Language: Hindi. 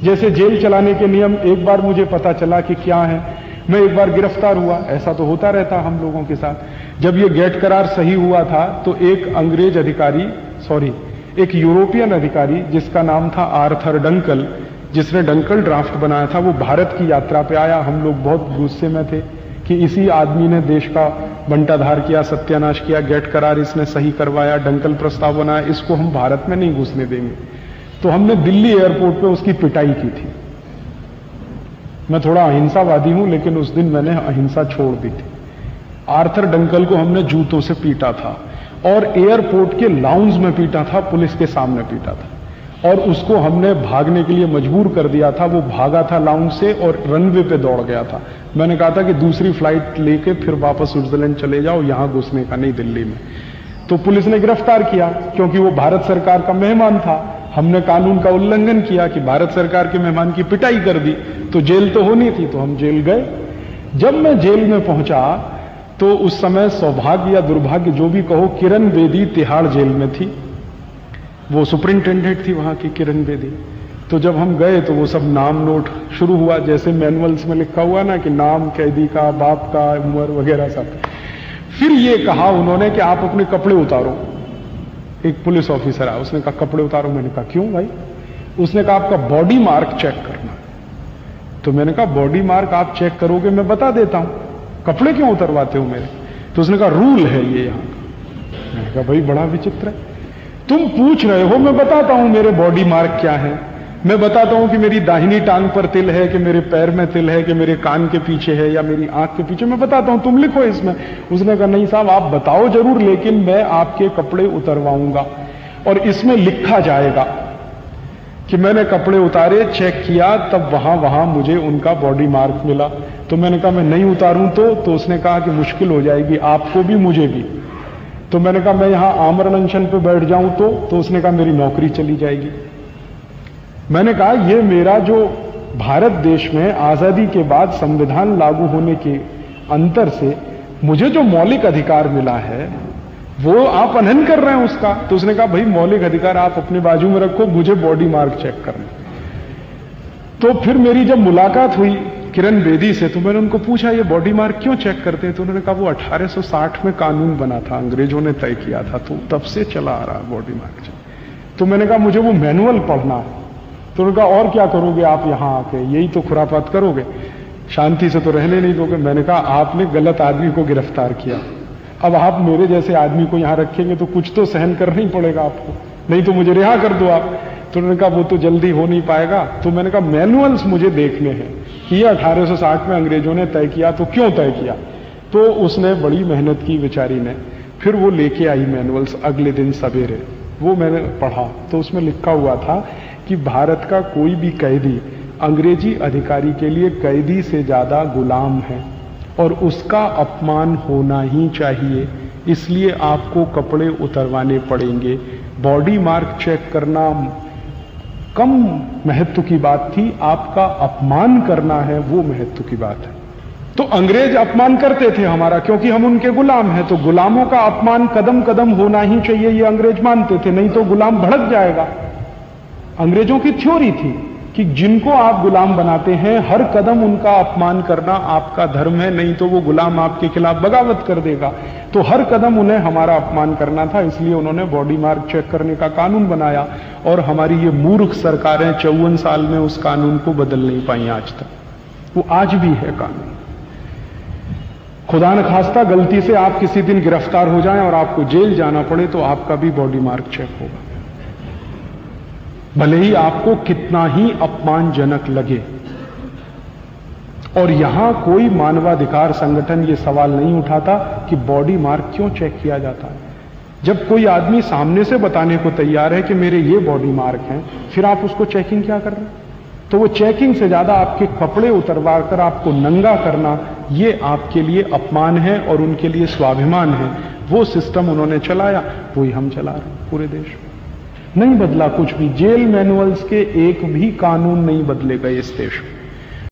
जैसे जेल चलाने के नियम एक बार मुझे पता चला कि क्या है, मैं एक बार गिरफ्तार हुआ, ऐसा तो होता रहता हम लोगों के साथ। जब ये गेट करार सही हुआ था तो एक अंग्रेज अधिकारी, एक यूरोपियन अधिकारी जिसका नाम था आर्थर डंकल, जिसने डंकल ड्राफ्ट बनाया था, वो भारत की यात्रा पे आया। हम लोग बहुत गुस्से में थे कि इसी आदमी ने देश का बंटाधार किया, सत्यानाश किया, गेट करार इसने सही करवाया, डंकल प्रस्ताव बनाया, इसको हम भारत में नहीं घुसने देंगे। तो हमने दिल्ली एयरपोर्ट पे उसकी पिटाई की थी। मैं थोड़ा अहिंसावादी हूं, लेकिन उस दिन मैंने अहिंसा छोड़ दी थी। आर्थर डंकल को हमने जूतों से पीटा था और एयरपोर्ट के लाउंज में पीटा था, पुलिस के सामने पीटा था, और उसको हमने भागने के लिए मजबूर कर दिया था। वो भागा था लाउंज से और रनवे पे दौड़ गया था। मैंने कहा था कि दूसरी फ्लाइट लेके फिर वापस स्विट्जरलैंड चले जाओ, यहां घुसने का नहीं दिल्ली में। तो पुलिस ने गिरफ्तार किया क्योंकि वो भारत सरकार का मेहमान था। हमने कानून का उल्लंघन किया कि भारत सरकार के मेहमान की पिटाई कर दी, तो जेल तो होनी थी, तो हम जेल गए। जब मैं जेल में पहुंचा तो उस समय सौभाग्य या दुर्भाग्य जो भी कहो, किरण बेदी तिहाड़ जेल में थी। वो सुपरिंटेंडेंट थी वहां की, किरण बेदी। तो जब हम गए तो वो सब नाम नोट शुरू हुआ, जैसे मैनुअल्स में लिखा हुआ ना कि नाम कैदी का, बाप का, उम्र वगैरह सब। फिर ये कहा उन्होंने कि आप अपने कपड़े उतारो। एक पुलिस ऑफिसर आया, उसने कहा कपड़े उतारो। मैंने कहा क्यों भाई? उसने कहा आपका बॉडी मार्क चेक करना। तो मैंने कहा बॉडी मार्क आप चेक करोगे, मैं बता देता हूं, कपड़े क्यों उतरवाते हो मेरे? तो उसने कहा रूल है ये यहां का। मैंने कहा भाई बड़ा विचित्र है, तुम पूछ रहे हो, मैं बताता हूं मेरे बॉडी मार्क क्या है। मैं बताता हूं कि मेरी दाहिनी टांग पर तिल है, कि मेरे पैर में तिल है, कि मेरे कान के पीछे है या मेरी आंख के पीछे, मैं बताता हूं, तुम लिखो इसमें। उसने कहा नहीं साहब आप बताओ जरूर, लेकिन मैं आपके कपड़े उतरवाऊंगा और इसमें लिखा जाएगा कि मैंने कपड़े उतारे, चेक किया, तब वहां मुझे उनका बॉडी मार्क मिला। तो मैंने कहा मैं नहीं उतारूं तो उसने कहा कि मुश्किल हो जाएगी आपको भी मुझे भी। तो मैंने कहा मैं यहां आमरण अनशन पे बैठ जाऊं तो उसने कहा मेरी नौकरी चली जाएगी। मैंने कहा ये मेरा जो भारत देश में आजादी के बाद संविधान लागू होने के अंतर से मुझे जो मौलिक अधिकार मिला है वो आप अनहन कर रहे हैं उसका। तो उसने कहा भाई मौलिक अधिकार आप अपने बाजू में रखो, मुझे बॉडी मार्क चेक करना। तो फिर मेरी जब मुलाकात हुई किरण बेदी से तो मैंने उनको पूछा ये बॉडी मार्क क्यों चेक करते हैं? तो उन्होंने कहा वो 1860 में कानून बना था, अंग्रेजों ने तय किया था, तो तब से चला आ रहा बॉडी मार्क चेक। तो मैंने कहा मुझे वो मैनुअल पढ़ना है। तो उन्होंने कहा और क्या करोगे आप यहां आके, यही तो खुरापात करोगे, शांति से तो रहने नहीं दोगे। मैंने कहा आपने गलत आदमी को गिरफ्तार किया, अब आप मेरे जैसे आदमी को यहां रखेंगे तो कुछ तो सहन करना ही पड़ेगा आपको, नहीं तो मुझे रिहा कर दो आप। तो उन्होंने कहा वो तो जल्दी हो नहीं पाएगा। तो मैंने कहा मैनुअल्स मुझे देखने हैं कि ये 1860 में अंग्रेजों ने तय किया, तो क्यों तय किया? तो उसने बड़ी मेहनत की बेचारी ने, फिर वो लेके आई मैनुअल्स अगले दिन सवेरे। वो मैंने पढ़ा तो उसमें लिखा हुआ था कि भारत का कोई भी कैदी अंग्रेजी अधिकारी के लिए कैदी से ज्यादा गुलाम है और उसका अपमान होना ही चाहिए, इसलिए आपको कपड़े उतरवाने पड़ेंगे। बॉडी मार्क चेक करना कम महत्व की बात थी, आपका अपमान करना है वो महत्व की बात है। तो अंग्रेज अपमान करते थे हमारा क्योंकि हम उनके गुलाम हैं, तो गुलामों का अपमान कदम कदम होना ही चाहिए ये अंग्रेज मानते थे, नहीं तो गुलाम भड़क जाएगा। अंग्रेजों की थ्योरी थी कि जिनको आप गुलाम बनाते हैं हर कदम उनका अपमान करना आपका धर्म है, नहीं तो वो गुलाम आपके खिलाफ बगावत कर देगा। तो हर कदम उन्हें हमारा अपमान करना था, इसलिए उन्होंने बॉडी मार्क चेक करने का कानून बनाया। और हमारी ये मूर्ख सरकारें 54 साल में उस कानून को बदल नहीं पाई आज तक, वो आज भी है कानून। खुदा न खास्ता गलती से आप किसी दिन गिरफ्तार हो जाएं और आपको जेल जाना पड़े तो आपका भी बॉडी मार्क चेक होगा, भले ही आपको कितना ही अपमानजनक लगे। और यहां कोई मानवाधिकार संगठन ये सवाल नहीं उठाता कि बॉडी मार्क क्यों चेक किया जाता है। जब कोई आदमी सामने से बताने को तैयार है कि मेरे ये बॉडी मार्क हैं, फिर आप उसको चेकिंग क्या कर रहे हैं? तो वो चेकिंग से ज्यादा आपके कपड़े उतरवा कर आपको नंगा करना, ये आपके लिए अपमान है और उनके लिए स्वाभिमान है। वो सिस्टम उन्होंने चलाया, वही हम चला रहे हैं पूरे देश में। नहीं बदला कुछ भी, जेल मैनुअल्स के एक भी कानून नहीं बदले गए इस देश में।